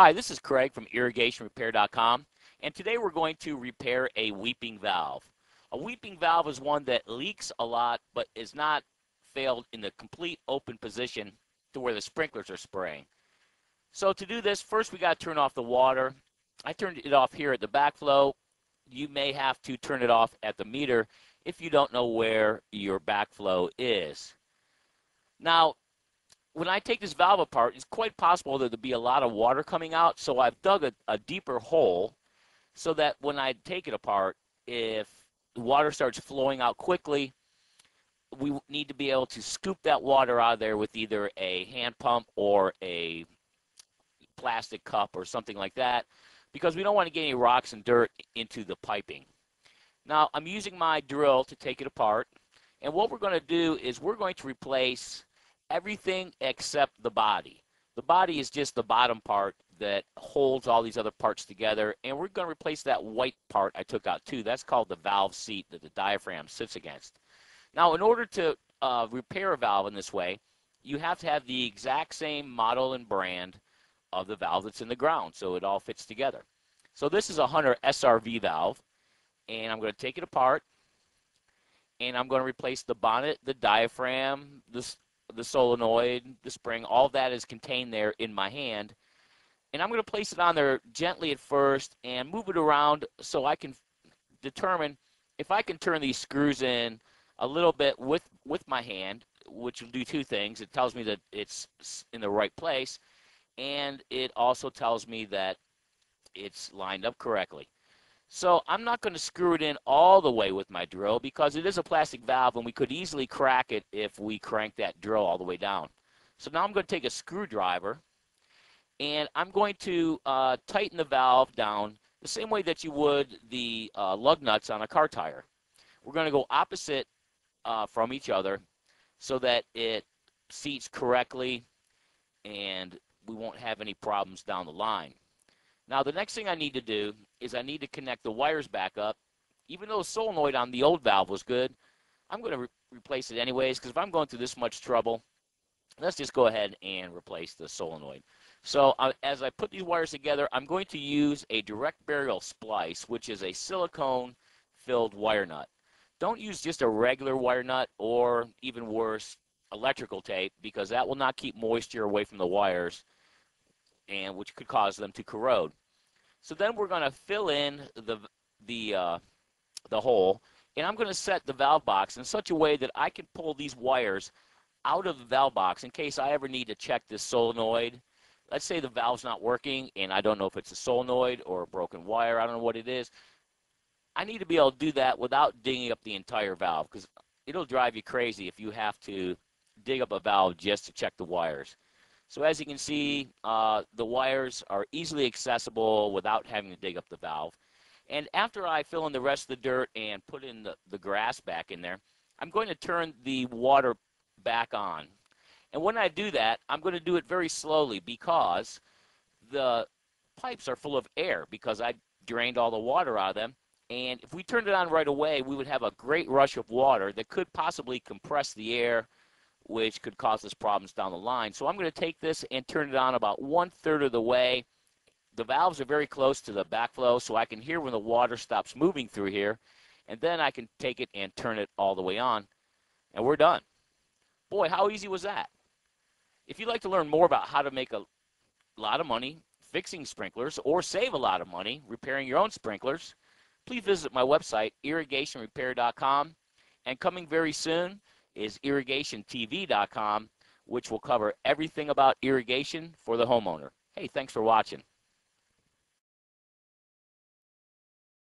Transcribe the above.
Hi, this is Craig from irrigationrepair.com, and today we're going to repair a weeping valve. A weeping valve is one that leaks a lot but is not failed in the complete open position to where the sprinklers are spraying. So to do this, first we got to turn off the water. I turned it off here at the backflow. You may have to turn it off at the meter if you don't know where your backflow is. Now, when I take this valve apart, it's quite possible that there'll be a lot of water coming out, so I've dug a deeper hole so that when I take it apart, if the water starts flowing out quickly, we need to be able to scoop that water out of there with either a hand pump or a plastic cup or something like that, because we don't want to get any rocks and dirt into the piping. Now, I'm using my drill to take it apart, and what we're going to do is we're going to replace everything except the body. The body is just the bottom part that holds all these other parts together, and we're going to replace that white part I took out too. That's called the valve seat that the diaphragm sits against. Now, in order to repair a valve in this way, you have to have the exact same model and brand of the valve that's in the ground, so it all fits together. So this is a Hunter SRV valve, and I'm going to take it apart, and I'm going to replace the bonnet, the diaphragm, the solenoid, the spring. All of that is contained there in my hand, and I'm going to place it on there gently at first and move it around so I can determine if I can turn these screws in a little bit with my hand, which will do two things. It tells me that it's in the right place, and it also tells me that it's lined up correctly. So I'm not going to screw it in all the way with my drill because it is a plastic valve and we could easily crack it if we crank that drill all the way down. So now I'm going to take a screwdriver and I'm going to tighten the valve down the same way that you would the lug nuts on a car tire. We're going to go opposite from each other so that it seats correctly and we won't have any problems down the line. Now, the next thing I need to do is I need to connect the wires back up. Even though the solenoid on the old valve was good, I'm going to replace it anyways, because if I'm going through this much trouble, let's just go ahead and replace the solenoid. So as I put these wires together, I'm going to use a direct burial splice, which is a silicone-filled wire nut. Don't use just a regular wire nut or, even worse, electrical tape, because that will not keep moisture away from the wires, and which could cause them to corrode. So then we're going to fill in the hole, and I'm going to set the valve box in such a way that I can pull these wires out of the valve box in case I ever need to check this solenoid. Let's say the valve's not working, and I don't know if it's a solenoid or a broken wire. I don't know what it is. I need to be able to do that without digging up the entire valve, because it'll drive you crazy if you have to dig up a valve just to check the wires. So as you can see, the wires are easily accessible without having to dig up the valve. And after I fill in the rest of the dirt and put in the grass back in there, I'm going to turn the water back on. And when I do that, I'm going to do it very slowly because the pipes are full of air because I drained all the water out of them. And if we turned it on right away, we would have a great rush of water that could possibly compress the air, which could cause us problems down the line. So I'm going to take this and turn it on about 1/3 of the way. The valves are very close to the backflow, so I can hear when the water stops moving through here. And then I can take it and turn it all the way on, and we're done. Boy, how easy was that? If you'd like to learn more about how to make a lot of money fixing sprinklers or save a lot of money repairing your own sprinklers, please visit my website, irrigationrepair.com. And coming very soon is irrigationtv.com, which will cover everything about irrigation for the homeowner. Hey, thanks for watching.